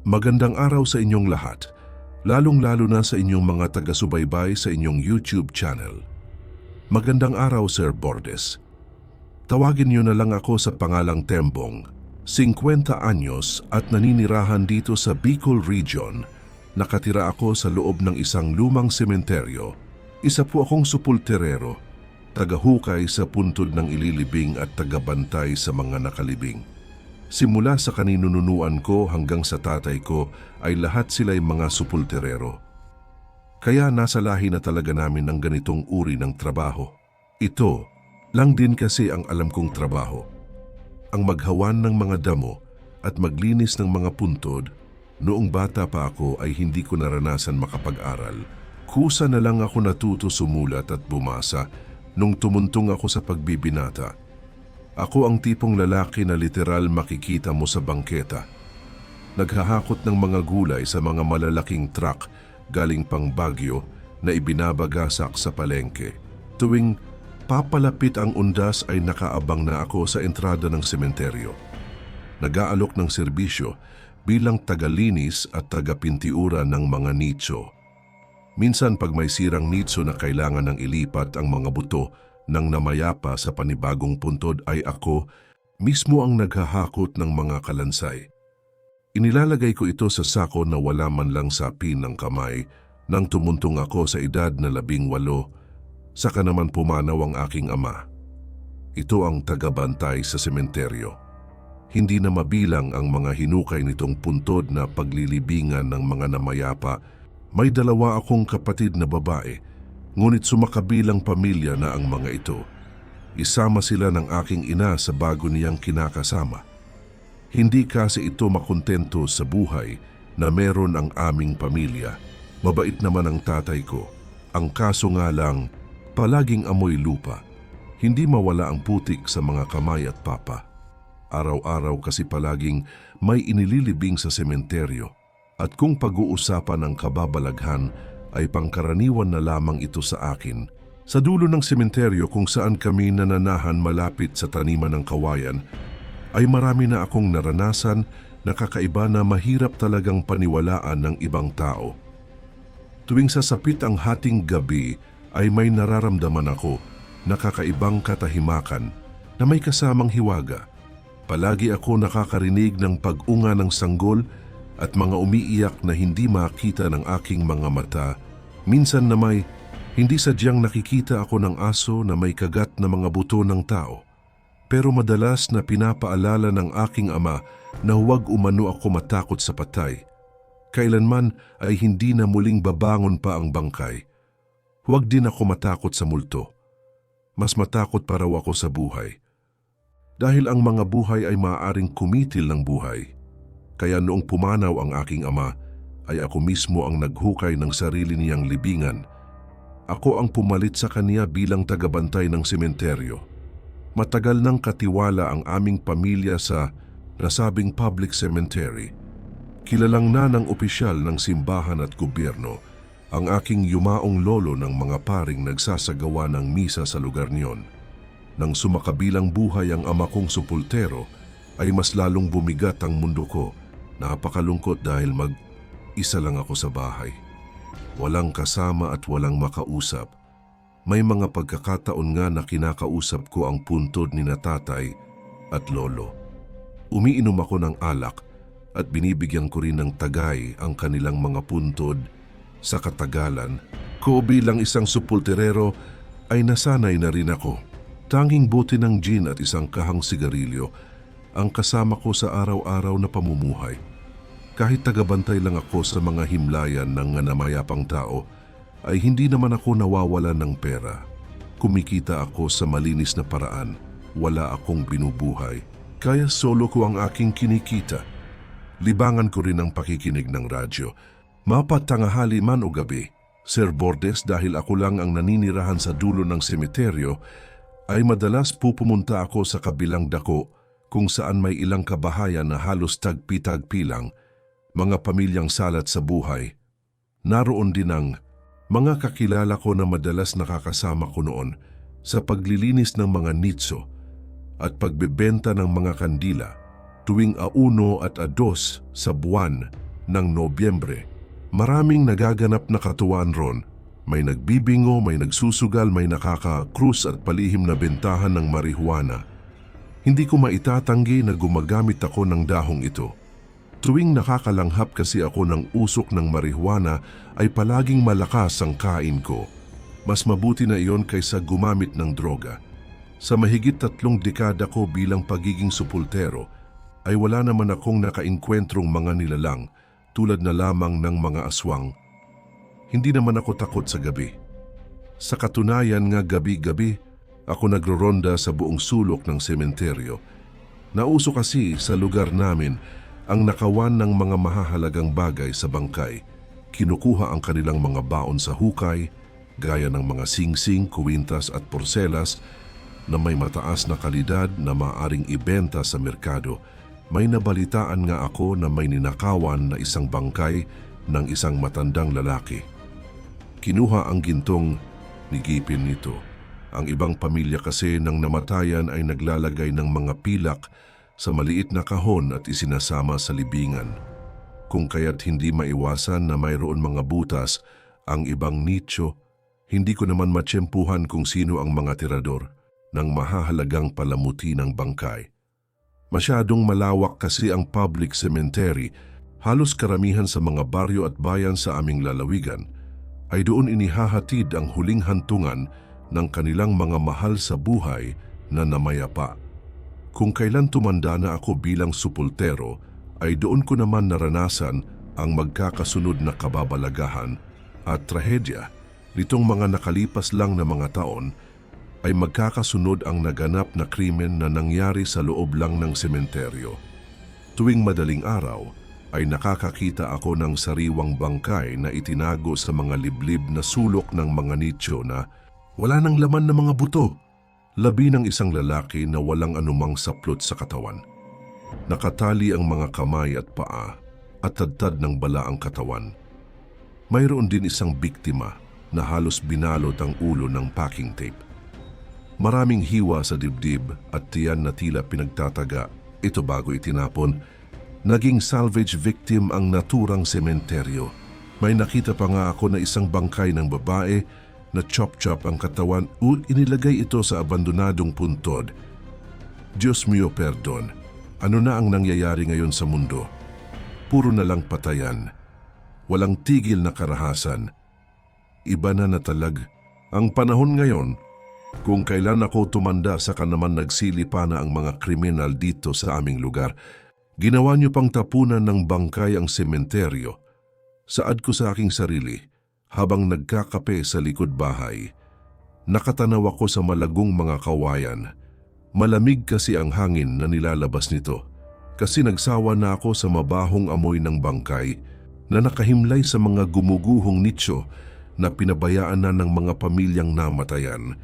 Magandang araw sa inyong lahat, lalong-lalo na sa inyong mga taga-subaybay sa inyong YouTube channel. Magandang araw, Sir Bordes. Tawagin niyo na lang ako sa pangalang Tembong, 50 anyos at naninirahan dito sa Bicol Region. Nakatira ako sa loob ng isang lumang sementeryo. Isa po akong supulterero, tagahukay sa puntod ng ililibing at tagabantay sa mga nakalibing. Simula sa kaninununuan ko hanggang sa tatay ko ay lahat sila'y mga supulterero. Kaya nasa lahi na talaga namin ang ganitong uri ng trabaho. Ito lang din kasi ang alam kong trabaho. Ang maghawan ng mga damo at maglinis ng mga puntod. Noong bata pa ako ay hindi ko naranasan makapag-aral. Kusa na lang ako natuto sumulat at bumasa nung tumuntong ako sa pagbibinata. Ako ang tipong lalaki na literal makikita mo sa bangketa. Naghahakot ng mga gulay sa mga malalaking truck galing pang Baguio na ibinabagasak sa palengke. Tuwing papalapit ang undas ay nakaabang na ako sa entrada ng sementeryo. Nag-aalok ng serbisyo bilang tagalinis at tagapintiura ng mga nicho. Minsan pag may sirang nicho na kailangan ng ilipat ang mga buto nang namayapa sa panibagong puntod ay ako mismo ang naghahakot ng mga kalansay. Inilalagay ko ito sa sako na wala man lang sapin ng kamay nang tumuntong ako sa edad na 18, saka naman pumanaw ang aking ama. Ito ang tagabantay sa sementeryo. Hindi na mabilang ang mga hinukay nitong puntod na paglilibingan ng mga namayapa. May 2 akong kapatid na babae. Ngunit sumakabilang pamilya na ang mga ito. Isama sila ng aking ina sa bago niyang kinakasama. Hindi kasi ito makontento sa buhay na meron ang aming pamilya. Mabait naman ang tatay ko. Ang kaso nga lang, palaging amoy lupa. Hindi mawala ang putik sa mga kamay at papa. Araw-araw kasi palaging may inililibing sa sementeryo. At kung pag-uusapan ng kababalaghan, ay pangkaraniwan na lamang ito sa akin. Sa dulo ng sementeryo kung saan kami nananahan malapit sa taniman ng kawayan, ay marami na akong naranasan na kakaiba na mahirap talagang paniwalaan ng ibang tao. Tuwing sasapit ang hating gabi ay may nararamdaman ako na kakaibang katahimakan na may kasamang hiwaga. Palagi ako nakakarinig ng pag-unga ng sanggol at mga umiiyak na hindi makita ng aking mga mata. Minsan na may hindi sadyang nakikita ako ng aso na may kagat na mga buto ng tao. Pero madalas na pinapaalala ng aking ama na huwag umano ako matakot sa patay. Kailanman ay hindi na muling babangon pa ang bangkay. Huwag din ako matakot sa multo. Mas matakot pa raw ako sa buhay. Dahil ang mga buhay ay maaaring kumitil ng buhay. Kaya noong pumanaw ang aking ama, ay ako mismo ang naghukay ng sarili niyang libingan. Ako ang pumalit sa kanya bilang tagabantay ng sementeryo. Matagal nang katiwala ang aming pamilya sa nasabing public cemetery. Kilalang na ng opisyal ng simbahan at gobyerno ang aking yumaong lolo ng mga paring nagsasagawa ng misa sa lugar niyon. Nang sumakabilang buhay ang ama kong supultero, ay mas lalong bumigat ang mundo ko. Napakalungkot dahil isa lang ako sa bahay. Walang kasama at walang makausap. May mga pagkakataon nga na kinakausap ko ang puntod ni na tatay at lolo. Umiinom ako ng alak at binibigyan ko rin ng tagay ang kanilang mga puntod. Sa katagalan ko bilang isang supulterero ay nasanay na rin ako. Tanging bote ng gin at isang kahang sigarilyo ang kasama ko sa araw-araw na pamumuhay. Kahit tagabantay lang ako sa mga himlayan ng namayapang tao, ay hindi naman ako nawawalan ng pera. Kumikita ako sa malinis na paraan. Wala akong binubuhay. Kaya solo ko ang aking kinikita. Libangan ko rin ang pakikinig ng radyo. Mapatanghali man o gabi, Sir Bordes, dahil ako lang ang naninirahan sa dulo ng sementeryo, ay madalas pupumunta ako sa kabilang dako kung saan may ilang kabahayan na halos tagpi-tagpi lang, mga pamilyang salat sa buhay. Naroon din ang mga kakilala ko na madalas nakakasama ko noon sa paglilinis ng mga nitso at pagbebenta ng mga kandila tuwing 1 at 2 sa buwan ng Nobyembre. Maraming nagaganap na katuwaan ron. May nagbibingo, may nagsusugal, may nakaka-cruise at palihim na bentahan ng marihuana. Hindi ko maitatanggi na gumagamit ako ng dahong ito. Tuwing nakakalanghap kasi ako ng usok ng marihuana ay palaging malakas ang kain ko. Mas mabuti na iyon kaysa gumamit ng droga. Sa mahigit 3 dekada ko bilang pagiging supultero, ay wala naman akong nakaengkwentrong mga nilalang tulad na lamang ng mga aswang. Hindi naman ako takot sa gabi. Sa katunayan nga gabi-gabi, ako nagroronda sa buong sulok ng sementeryo. Nauso kasi sa lugar namin ang nakawan ng mga mahahalagang bagay sa bangkay. Kinukuha ang kanilang mga baon sa hukay, gaya ng mga singsing, kuwintas at porselas na may mataas na kalidad na maaring ibenta sa merkado. May nabalitaan nga ako na may ninakawan na isang bangkay ng isang matandang lalaki. Kinuha ang gintong nigipin nito. Ang ibang pamilya kasi ng namatayan ay naglalagay ng mga pilak sa maliit na kahon at isinasama sa libingan. Kung kaya't hindi maiwasan na mayroon mga butas ang ibang nicho, hindi ko naman matsyempuhan kung sino ang mga tirador ng mahahalagang palamuti ng bangkay. Masyadong malawak kasi ang public cemetery, halos karamihan sa mga baryo at bayan sa aming lalawigan ay doon inihahatid ang huling hantungan ng kanilang mga mahal sa buhay na namayapa. Kung kailan tumanda na ako bilang supultero, ay doon ko naman naranasan ang magkakasunod na kababalagahan at trahedya. Nitong mga nakalipas lang na mga taon, ay magkakasunod ang naganap na krimen na nangyari sa loob lang ng sementeryo. Tuwing madaling araw, ay nakakakita ako ng sariwang bangkay na itinago sa mga liblib na sulok ng mga nicho na wala nang laman ng mga buto. Labi ng isang lalaki na walang anumang saplot sa katawan. Nakatali ang mga kamay at paa at tadtad ng bala ang katawan. Mayroon din isang biktima na halos binalot ang ulo ng packing tape. Maraming hiwa sa dibdib at tiyan na tila pinagtataga, ito bago itinapon. Naging salvage victim ang naturang sementeryo. May nakita pa nga ako na isang bangkay ng babae na chop-chop ang katawan o inilagay ito sa abandonadong puntod. Diyos mio perdon, ano na ang nangyayari ngayon sa mundo? Puro na lang patayan. Walang tigil na karahasan. Iba na natalag ang panahon ngayon. Kung kailan ako tumanda saka naman nagsili pa na ang mga kriminal dito sa aming lugar. Ginawa niyo pang tapunan ng bangkay ang sementeryo. Saad ko sa aking sarili, habang nagkakape sa likod bahay. Nakatanaw ako sa malagong mga kawayan. Malamig kasi ang hangin na nilalabas nito. Kasi nagsawa na ako sa mabahong amoy ng bangkay na nakahimlay sa mga gumuguhong nicho na pinabayaan na ng mga pamilyang namatayan.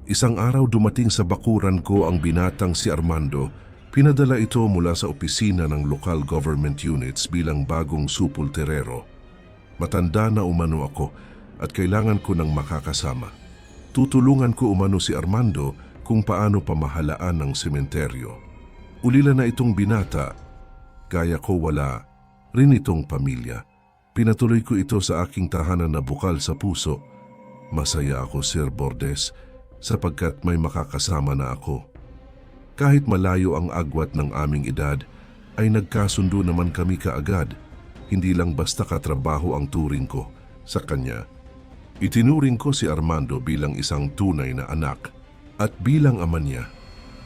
Isang araw dumating sa bakuran ko ang binatang si Armando. Pinadala ito mula sa opisina ng local government units bilang bagong supulterero. Matanda na umano ako at kailangan ko ng makakasama. Tutulungan ko umano si Armando kung paano pamahalaan ng sementeryo. Ulila na itong binata, kaya ko wala rin itong pamilya. Pinatuloy ko ito sa aking tahanan na bukal sa puso. Masaya ako, Sir Bordes, sapagkat may makakasama na ako. Kahit malayo ang agwat ng aming edad, ay nagkasundo naman kami kaagad. Hindi lang basta katrabaho ang turing ko sa kanya. Itinuring ko si Armando bilang isang tunay na anak at bilang ama niya.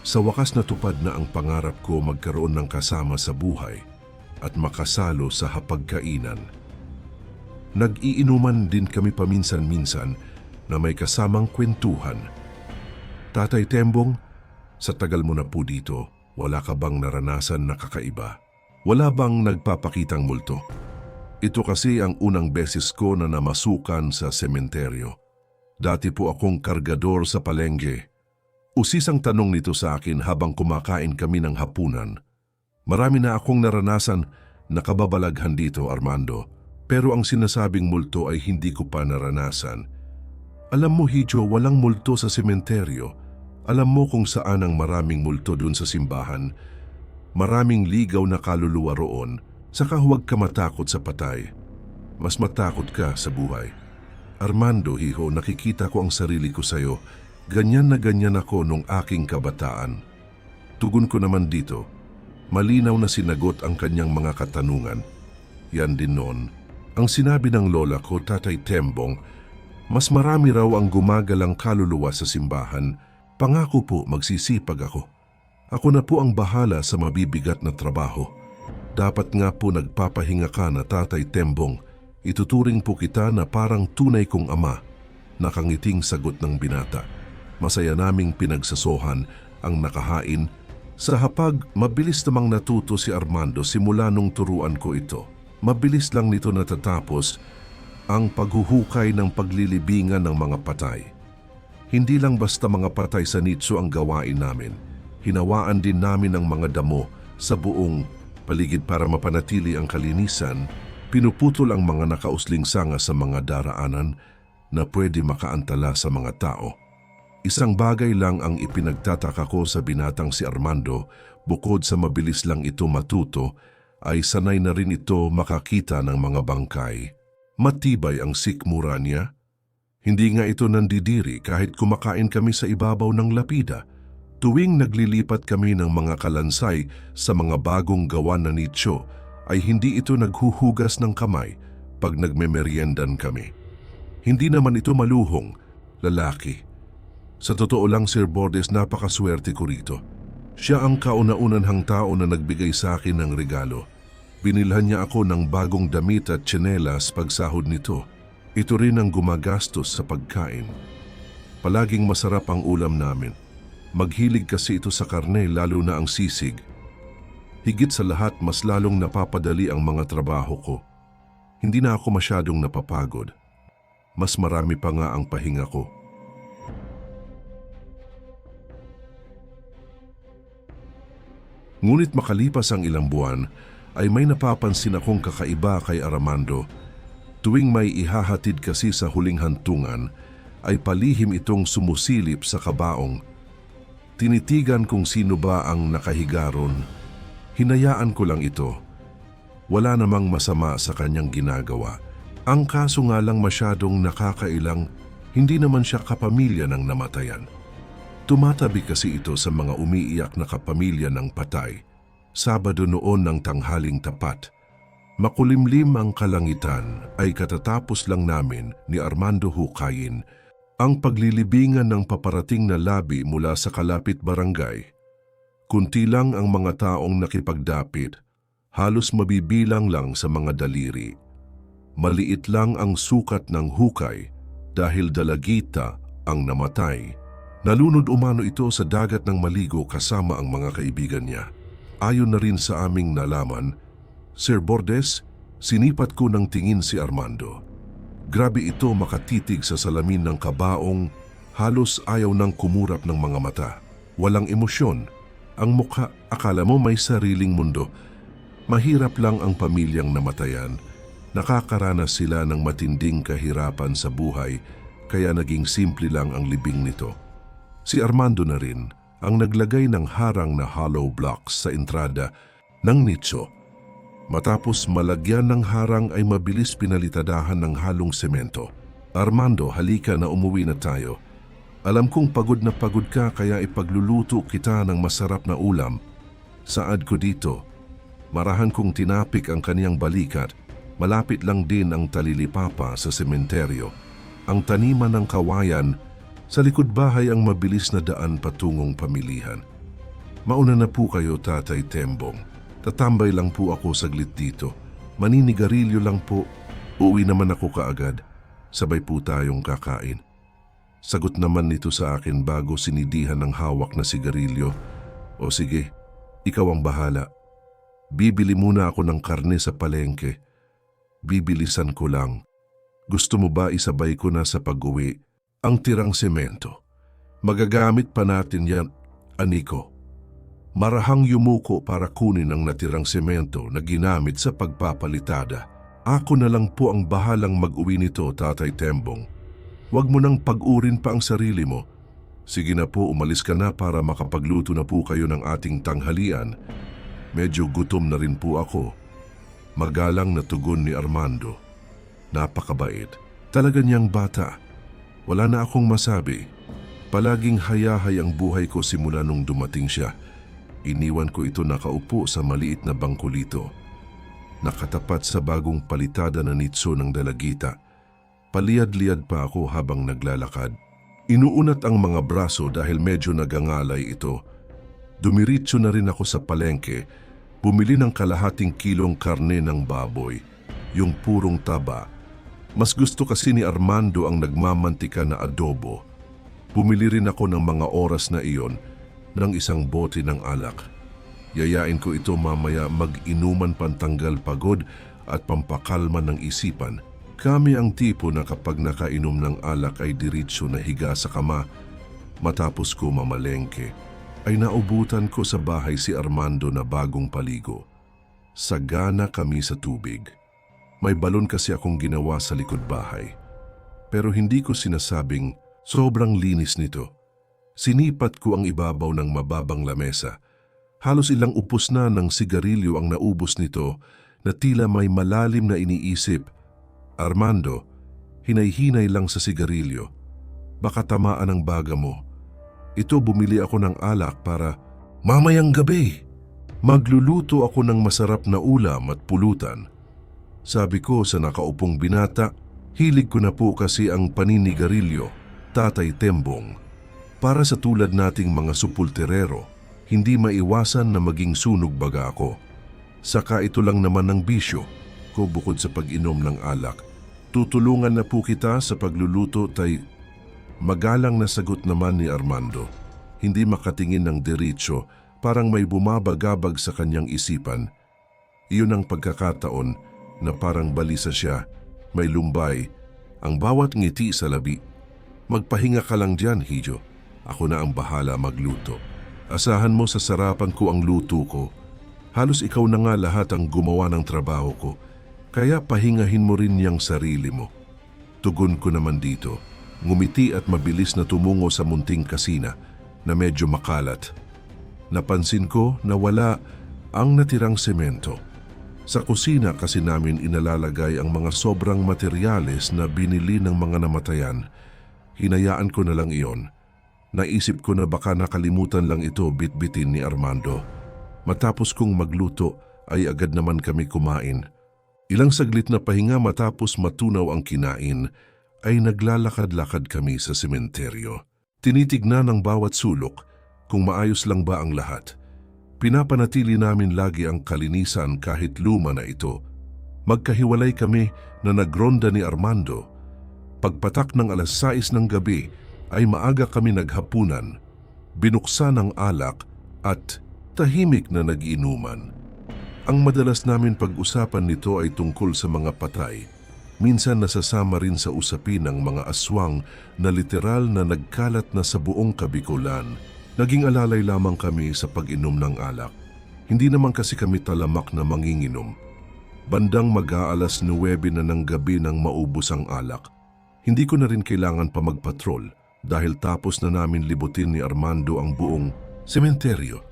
Sa wakas natupad na ang pangarap ko magkaroon ng kasama sa buhay at makasalo sa hapagkainan. Nag-iinuman din kami paminsan-minsan na may kasamang kwentuhan. Tatay Tembong, sa tagal mo na po dito, wala ka bang naranasan na kakaiba? Wala bang nagpapakitang multo? Ito kasi ang unang beses ko na namasukan sa sementeryo. Dati po akong kargador sa palengke. Usisang tanong nito sa akin habang kumakain kami ng hapunan. Marami na akong naranasan na kababalaghan dito, Armando. Pero ang sinasabing multo ay hindi ko pa naranasan. Alam mo, Hijo, walang multo sa sementeryo. Alam mo kung saan ang maraming multo dun sa simbahan. Maraming ligaw na kaluluwa roon Saka huwag ka matakot sa patay. Mas matakot ka sa buhay. Armando, hiho, nakikita ko ang sarili ko sa'yo. Ganyan na ganyan ako nung aking kabataan. Tugon ko naman dito. Malinaw na sinagot ang kanyang mga katanungan. Yan din noon. Ang sinabi ng lola ko, Tatay Tembong, mas marami raw ang gumagalang kaluluwa sa simbahan. Pangako po, magsisipag ako. Ako na po ang bahala sa mabibigat na trabaho. Dapat nga po nagpapahinga ka na, Tatay Tembong. Ituturing po kita na parang tunay kong ama. Nakangiting sagot ng binata. Masaya naming pinagsasohan ang nakahain. Sa hapag, mabilis namang natuto si Armando simula nung turuan ko ito. Mabilis lang nito natatapos ang paghuhukay ng paglilibingan ng mga patay. Hindi lang basta mga patay sa nitso ang gawain namin. Hinawaan din namin ang mga damo sa buong paligid para mapanatili ang kalinisan. Pinuputol ang mga nakausling sanga sa mga daraanan na pwede makaantala sa mga tao. Isang bagay lang ang ipinagtataka ko sa binatang si Armando, bukod sa mabilis lang ito matuto, ay sanay na rin ito makakita ng mga bangkay. Matibay ang sikmura niya. Hindi nga ito nandidiri kahit kumakain kami sa ibabaw ng lapida. Tuwing naglilipat kami ng mga kalansay sa mga bagong gawa na nicho, ay hindi ito naghuhugas ng kamay pag nagmemeryendan kami. Hindi naman ito maluhong, lalaki. Sa totoo lang, Sir Bordes, napakaswerte ko rito. Siya ang kauna-unanhang tao na nagbigay sa akin ng regalo. Binilhan niya ako ng bagong damit at tsinelas pagsahod nito. Ito rin ang gumagastos sa pagkain. Palaging masarap ang ulam namin. Maghilig kasi ito sa karne, lalo na ang sisig. Higit sa lahat, mas lalong napapadali ang mga trabaho ko. Hindi na ako masyadong napapagod. Mas marami pa nga ang pahinga ko. Ngunit makalipas ang ilang buwan, ay may napapansin akong kakaiba kay Armando. Tuwing may ihahatid kasi sa huling hantungan, ay palihim itong sumusilip sa kabaong. Tinitigan kung sino ba ang nakahiga ron. Hinayaan ko lang ito. Wala namang masama sa kanyang ginagawa. Ang kaso nga lang masyadong nakakailang, hindi naman siya kapamilya ng namatayan. Tumatabi kasi ito sa mga umiiyak na kapamilya ng patay. Sabado noon ng tanghaling tapat. Makulimlim ang kalangitan ay katatapos lang namin ni Armando hukayin ang paglilibingan ng paparating na labi mula sa kalapit barangay. Kunti lang ang mga taong nakipagdapit, halos mabibilang lang sa mga daliri. Maliit lang ang sukat ng hukay dahil dalagita ang namatay. Nalunod umano ito sa dagat ng maligo kasama ang mga kaibigan niya. Ayon na rin sa aming nalaman, Sir Bordes, sinipat ko ng tingin si Armando. Grabe ito makatitig sa salamin ng kabaong, halos ayaw nang kumurap ng mga mata. Walang emosyon. Ang mukha, akala mo may sariling mundo. Mahirap lang ang pamilyang namatayan. Nakakaranas sila ng matinding kahirapan sa buhay, kaya naging simple lang ang libing nito. Si Armando na rin ang naglagay ng harang na hollow blocks sa entrada ng nicho. Matapos malagyan ng harang ay mabilis pinalitadahan ng halong semento. Armando, halika na, umuwi na tayo. Alam kong pagod na pagod ka, kaya ipagluluto kita ng masarap na ulam. Saad ko dito. Marahan kong tinapik ang kaniyang balikat. Malapit lang din ang talilipapa sa sementeryo. Ang taniman ng kawayan, sa likod bahay ang mabilis na daan patungong pamilihan. Mauna na po kayo, Tatay Tembong. Tatambay lang po ako saglit dito. Maninigarilyo lang po. Uuwi naman ako kaagad. Sabay po tayong kakain. Sagot naman nito sa akin bago sinidihan ng hawak na sigarilyo. O sige, ikaw ang bahala. Bibili muna ako ng karne sa palengke. Bibilisan ko lang. Gusto mo ba isabay ko na sa pag-uwi ang tirang semento? Magagamit pa natin yan, Aniko. Marahang yumuko para kunin ang natirang semento na ginamit sa pagpapalitada. Ako na lang po ang bahalang mag-uwi nito, Tatay Tembong. Huwag mo nang pag-urin pa ang sarili mo. Sige na po, umalis ka na para makapagluto na po kayo ng ating tanghalian. Medyo gutom na rin po ako. Magalang na tugon ni Armando. Napakabait. Talaga niyang bata. Wala na akong masabi. Palaging hayahay ang buhay ko simula nung dumating siya. Iniwan ko ito nakaupo sa maliit na bangkulito. Nakatapat sa bagong palitada na nitso ng dalagita. Paliyad-liyad pa ako habang naglalakad. Inuunat ang mga braso dahil medyo nagangalay ito. Dumiritso na rin ako sa palengke. Bumili ng kalahating kilong karne ng baboy, yung purong taba. Mas gusto kasi ni Armando ang nagmamantika na adobo. Bumili rin ako ng mga oras na iyon ng isang bote ng alak. Yayain ko ito mamaya mag-inuman pantanggal pagod at pampakalma ng isipan. Kami ang tipo na kapag nakainom ng alak ay diretso na higa sa kama. Matapos ko mamalengke, ay naubutan ko sa bahay si Armando na bagong paligo. Sagana kami sa tubig. May balon kasi akong ginawa sa likod bahay. Pero hindi ko sinasabing sobrang linis nito. Sinipat ko ang ibabaw ng mababang lamesa. Halos ilang upos na ng sigarilyo ang naubos nito na tila may malalim na iniisip. Armando, hinay-hinay lang sa sigarilyo. Baka tamaan ang baga mo. Ito bumili ako ng alak para mamayang gabi. Magluluto ako ng masarap na ulam at pulutan. Sabi ko sa nakaupong binata, hilig ko na po kasi ang paninigarilyo, Tatay Tembong. Para sa tulad nating mga supulterero, hindi maiwasan na maging sunog baga ako. Saka ito lang naman ang bisyo ko bukod sa pag-inom ng alak. Tutulungan na po kita sa pagluluto, tay. Magalang na sagot naman ni Armando. Hindi makatingin ng diretso, parang may bumabagabag sa kanyang isipan. Iyon ang pagkakataon na parang balisa siya, may lumbay, ang bawat ngiti sa labi. Magpahinga ka lang dyan, Hijo. Ako na ang bahala magluto. Asahan mo sa sarapan ko ang luto ko. Halos ikaw na nga lahat ang gumawa ng trabaho ko, kaya pahingahin mo rin niyang sarili mo. Tugon ko naman dito. Ngumiti at mabilis na tumungo sa munting kasina na medyo makalat. Napansin ko na wala ang natirang semento. Sa kusina kasi namin inalalagay ang mga sobrang materyales na binili ng mga namatayan. Hinayaan ko na lang iyon. Naisip ko na baka nakalimutan lang ito bitbitin ni Armando. Matapos kong magluto ay agad naman kami kumain. Ilang saglit na pahinga matapos matunaw ang kinain, ay naglalakad-lakad kami sa sementeryo. Tinitignan ang bawat sulok kung maayos lang ba ang lahat. Pinapanatili namin lagi ang kalinisan kahit luma na ito. Magkahiwalay kami na nagronda ni Armando. Pagpatak ng 6:00 ng gabi ay maaga kami naghapunan, binuksan ang alak at tahimik na nag-inuman. Ang madalas namin pag-usapan nito ay tungkol sa mga patay. Minsan nasasama rin sa usapin ng mga aswang na literal na nagkalat na sa buong Kabikulan. Naging alalay lamang kami sa pag-inom ng alak. Hindi naman kasi kami talamak na manginginom. Bandang mag-aalas 9 na ng gabi nang maubos ang alak. Hindi ko na rin kailangan pa magpatrol dahil tapos na namin libutin ni Armando ang buong sementeryo.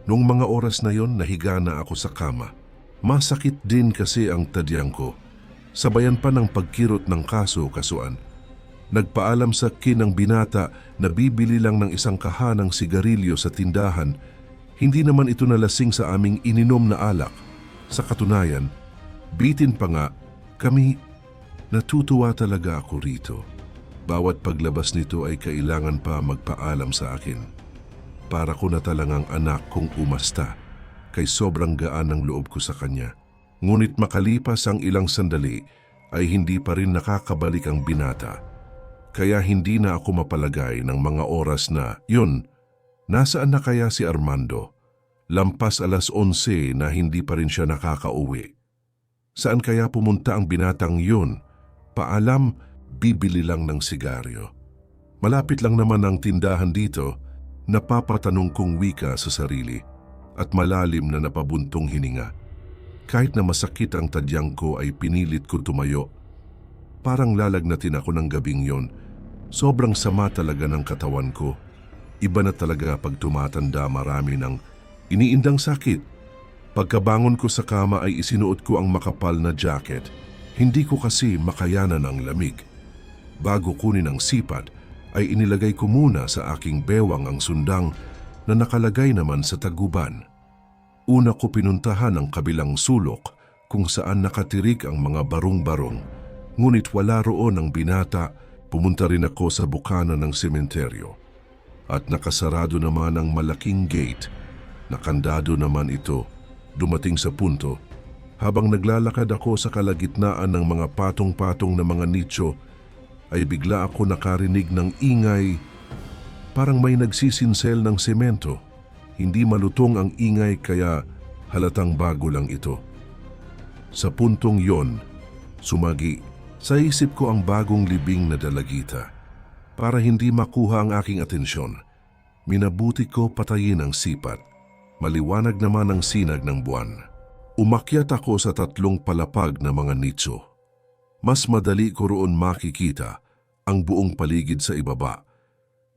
Noong mga oras na yon, nahiga na ako sa kama. Masakit din kasi ang tadyang ko. Sabayan pa ng pagkirot ng kaso-kasuan. Nagpaalam sa akin ng binata na bibili lang ng isang kahanang sigarilyo sa tindahan. Hindi naman ito nalasing sa aming ininom na alak. Sa katunayan, bitin pa nga, kami natutuwa talaga ako rito. Bawat paglabas nito ay kailangan pa magpaalam sa akin. Para ko na talagang anak kong umasta, kay sobrang gaan ng loob ko sa kanya. Ngunit makalipas ang ilang sandali ay hindi pa rin nakakabalik ang binata. Kaya hindi na ako mapalagay ng mga oras na, yun, nasaan na kaya si Armando? Lampas 11:00 na hindi pa rin siya nakakauwi. Saan kaya pumunta ang binatang yun? Paalam, bibili lang ng sigaryo. Malapit lang naman ang tindahan dito, napapatanong kong wika sa sarili at malalim na napabuntong hininga. Kahit na masakit ang tadyang ko ay pinilit ko tumayo. Parang lalagnatin ako ng gabing yon. Sobrang sama talaga ng katawan ko. Iba na talaga pag tumatanda, marami ng iniindang sakit. Pagkabangon ko sa kama ay isinuot ko ang makapal na jacket. Hindi ko kasi makayanan ang lamig. Bago kunin ang sipat, ay inilagay ko muna sa aking bewang ang sundang na nakalagay naman sa taguban. Una ko pinuntahan ang kabilang sulok kung saan nakatirik ang mga barong-barong. Ngunit wala roon ang binata. Pumunta rin ako sa bukana ng sementeryo. At nakasarado naman ang malaking gate. Nakandado naman ito. Dumating sa punto, habang naglalakad ako sa kalagitnaan ng mga patong-patong na mga nicho, ay bigla ako nakarinig ng ingay. Parang may nagsisinsel ng semento. Hindi malutong ang ingay kaya halatang bago lang ito. Sa puntong yon, sumagi sa isip ko ang bagong libing na dalagita. Para hindi makuha ang aking atensyon, minabuti ko patayin ang sipat. Maliwanag naman ang sinag ng buwan. Umakyat ako sa 3 palapag na mga nicho. Mas madali ko roon makikita ang buong paligid sa ibaba.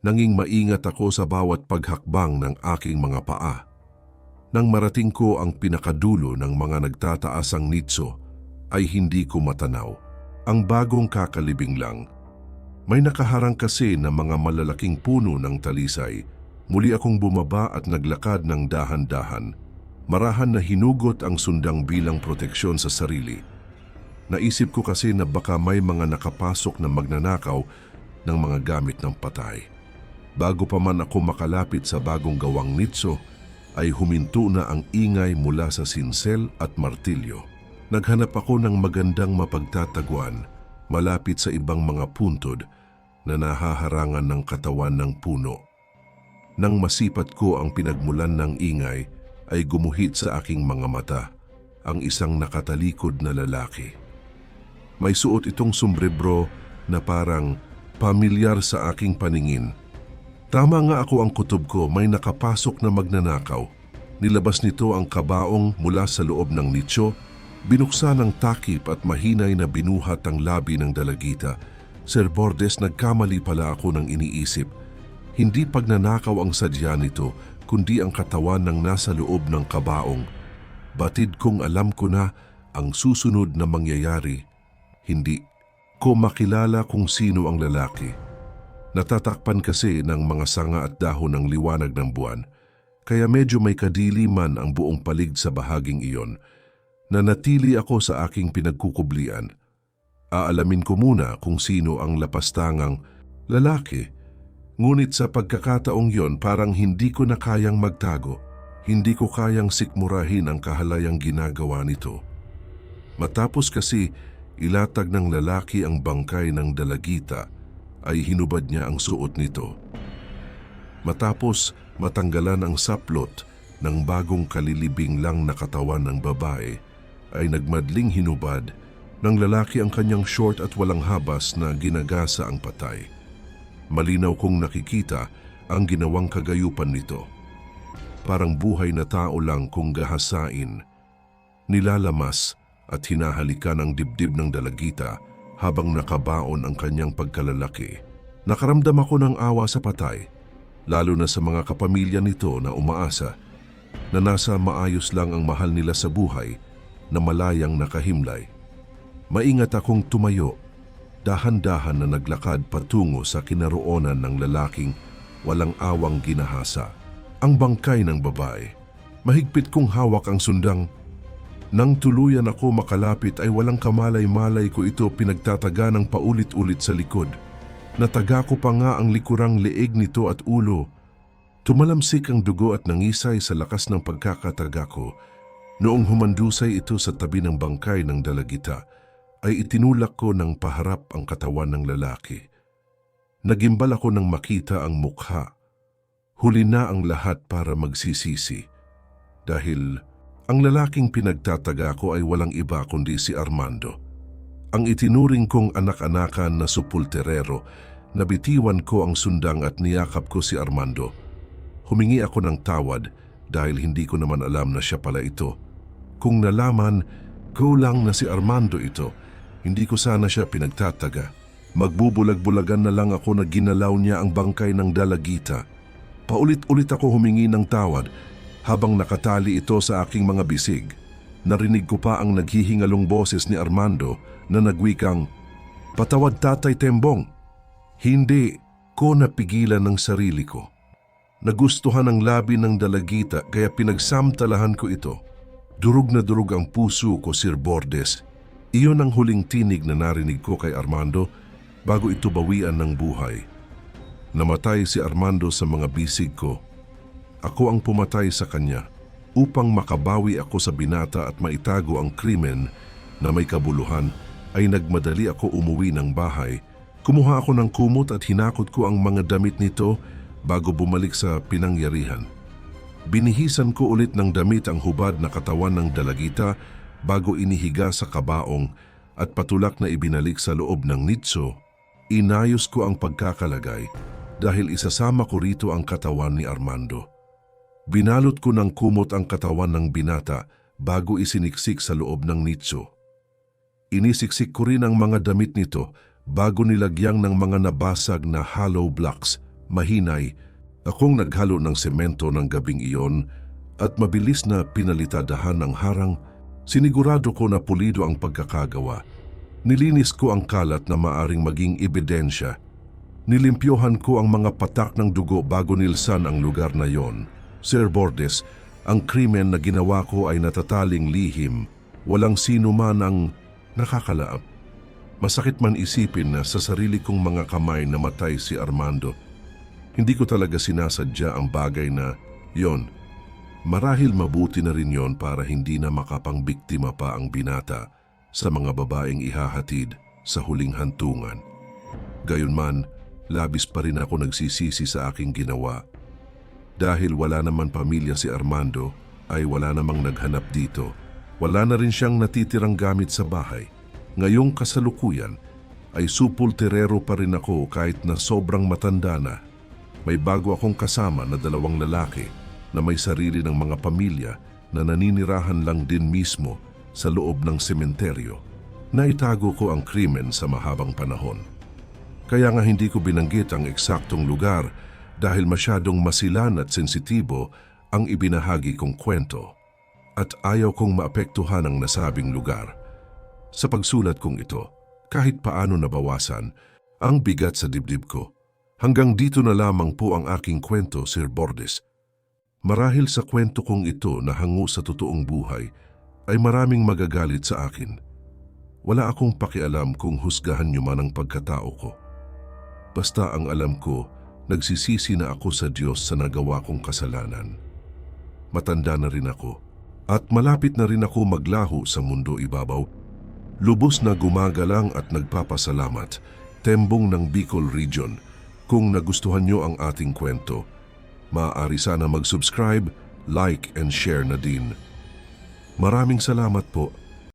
Nanging maingat ako sa bawat paghakbang ng aking mga paa. Nang marating ko ang pinakadulo ng mga nagtataasang nicho, ay hindi ko matanaw. Ang bagong kakalibing lang. May nakaharang kasi na mga malalaking puno ng talisay. Muli akong bumaba at naglakad ng dahan-dahan. Marahan na hinugot ang sundang bilang proteksyon sa sarili. Naisip ko kasi na baka may mga nakapasok na magnanakaw ng mga gamit ng patay. Bago pa man ako makalapit sa bagong gawang nicho, ay huminto na ang ingay mula sa sinsel at martilyo. Naghanap ako ng magandang mapagtataguan malapit sa ibang mga puntod na nahaharangan ng katawan ng puno. Nang masipat ko ang pinagmulan ng ingay, ay gumuhit sa aking mga mata ang isang nakatalikod na lalaki. May suot itong sombrero na parang pamilyar sa aking paningin. Tama nga ako ang kutob ko, may nakapasok na magnanakaw. Nilabas nito ang kabaong mula sa loob ng nicho, binuksan ang takip at mahinay na binuhat ang labi ng dalagita. Sir Bordes, nagkamali pala ako ng iniisip. Hindi pagnanakaw ang sadya nito, kundi ang katawan ng nasa loob ng kabaong. Batid kong alam ko na ang susunod na mangyayari. Hindi ko makilala kung sino ang lalaki. Natatakpan kasi ng mga sanga at dahon ng liwanag ng buwan, kaya medyo may kadiliman ang buong paligid sa bahaging iyon. Nanatili ako sa aking pinagkukublian. Aalamin ko muna kung sino ang lapastangang lalaki. Ngunit sa pagkakataong yon parang hindi ko na kayang magtago. Hindi ko kayang sikmurahin ang kahalayang ginagawa nito. Matapos kasi ilatag ng lalaki ang bangkay ng dalagita, ay hinubad niya ang suot nito. Matapos matanggalan ang saplot ng bagong kalilibing lang na katawan ng babae, ay nagmadling hinubad ng lalaki ang kanyang short at walang habas na ginagasa ang patay. Malinaw kong nakikita ang ginawang kagayupan nito. Parang buhay na tao lang kung gahasain. Nilalamas at hinahalikan ang dibdib ng dalagita habang nakabaon ang kanyang pagkalalaki. Nakaramdam ako ng awa sa patay, lalo na sa mga kapamilya nito na umaasa na nasa maayos lang ang mahal nila sa buhay na malayang nakahimlay. Maingat akong tumayo, dahan-dahan na naglakad patungo sa kinaroonan ng lalaking walang awang ginahasa. Ang bangkay ng babae. Mahigpit kong hawak ang sundang. Nang tuluyan ako makalapit ay walang kamalay-malay ko ito pinagtataga ng paulit-ulit sa likod. Nataga ko pa nga ang likurang leeg nito at ulo. Tumalamsik ang dugo at nangisay sa lakas ng pagkakataga ko. Noong humandusay ito sa tabi ng bangkay ng dalagita, ay itinulak ko ng paharap ang katawan ng lalaki. Nagimbal ako nang makita ang mukha. Huli na ang lahat para magsisisi. Dahil ang lalaking pinagtataga ko ay walang iba kundi si Armando. Ang itinuring kong anak-anakan na supulterero, nabitiwan ko ang sundang at niyakap ko si Armando. Humingi ako ng tawad dahil hindi ko naman alam na siya pala ito. Kung nalaman ko lang na si Armando ito, hindi ko sana siya pinagtataga. Magbubulag-bulagan na lang ako na ginalaw niya ang bangkay ng dalagita. Paulit-ulit ako humingi ng tawad, Habang nakatali ito sa aking mga bisig, narinig ko pa ang naghihingalong boses ni Armando na nagwikang, "Patawad Tatay Tembong." Hindi ko napigilan ng sarili ko. Nagustuhan ang labi ng dalagita kaya pinagsamtalahan ko ito. Durog na durog ang puso ko, Sir Bordes. Iyon ang huling tinig na narinig ko kay Armando bago ito bawian ng buhay. Namatay si Armando sa mga bisig ko. Ako ang pumatay sa kanya upang makabawi ako sa binata at maitago ang krimen na may kabuluhan ay nagmadali ako umuwi ng bahay. Kumuha ako ng kumot at hinakot ko ang mga damit nito bago bumalik sa pinangyarihan. Binihisan ko ulit ng damit ang hubad na katawan ng dalagita bago inihiga sa kabaong at patulak na ibinalik sa loob ng nitso. Inayos ko ang pagkakalagay dahil isasama ko rito ang katawan ni Armando. Binalot ko ng kumot ang katawan ng binata bago isiniksik sa loob ng nitso. Inisiksik ko rin ang mga damit nito bago nilagyang ng mga nabasag na hollow blocks. Mahinay, akong naghalo ng semento ng gabing iyon at mabilis na pinalitadahan ng harang. Sinigurado ko na pulido ang pagkakagawa. Nilinis ko ang kalat na maaring maging ebidensya. Nilimpyohan ko ang mga patak ng dugo bago nilsan ang lugar na yon. Sir Bordes, ang krimen na ginawa ko ay natataling lihim. Walang sino man ang nakakalaab. Masakit man isipin na sa sarili kong mga kamay namatay si Armando. Hindi ko talaga sinasadya ang bagay na yon. Marahil mabuti na rin yon para hindi na makapangbiktima pa ang binata sa mga babaeng ihahatid sa huling hantungan. Gayunman, labis pa rin ako nagsisisi sa aking ginawa. Dahil wala naman pamilya si Armando, ay wala namang naghanap dito. Wala na rin siyang natitirang gamit sa bahay. Ngayong kasalukuyan, ay supulterero pa rin ako kahit na sobrang matanda na. May bago akong kasama na 2 lalaki na may sarili ng mga pamilya na naninirahan lang din mismo sa loob ng sementeryo. Naitago ko ang krimen sa mahabang panahon. Kaya nga hindi ko binanggit ang eksaktong lugar dahil masyadong masilan at sensitibo ang ibinahagi kong kwento at ayaw kong maapektuhan ang nasabing lugar. Sa pagsulat kong ito, kahit paano nabawasan ang bigat sa dibdib ko. Hanggang dito na lamang po ang aking kwento, Sir Bordes. Marahil sa kwento kong ito na hango sa totoong buhay, ay maraming magagalit sa akin. Wala akong pakialam kung husgahan niyo man ang pagkatao ko. Basta ang alam ko, nagsisisi na ako sa Diyos sa nagawa kong kasalanan. Matanda na rin ako at malapit na rin ako maglaho sa mundo ibabaw. Lubos na gumagalang at nagpapasalamat, Tembong ng Bicol Region. Kung nagustuhan nyo ang ating kwento, maaari sana mag-subscribe, like and share na din. Maraming salamat po.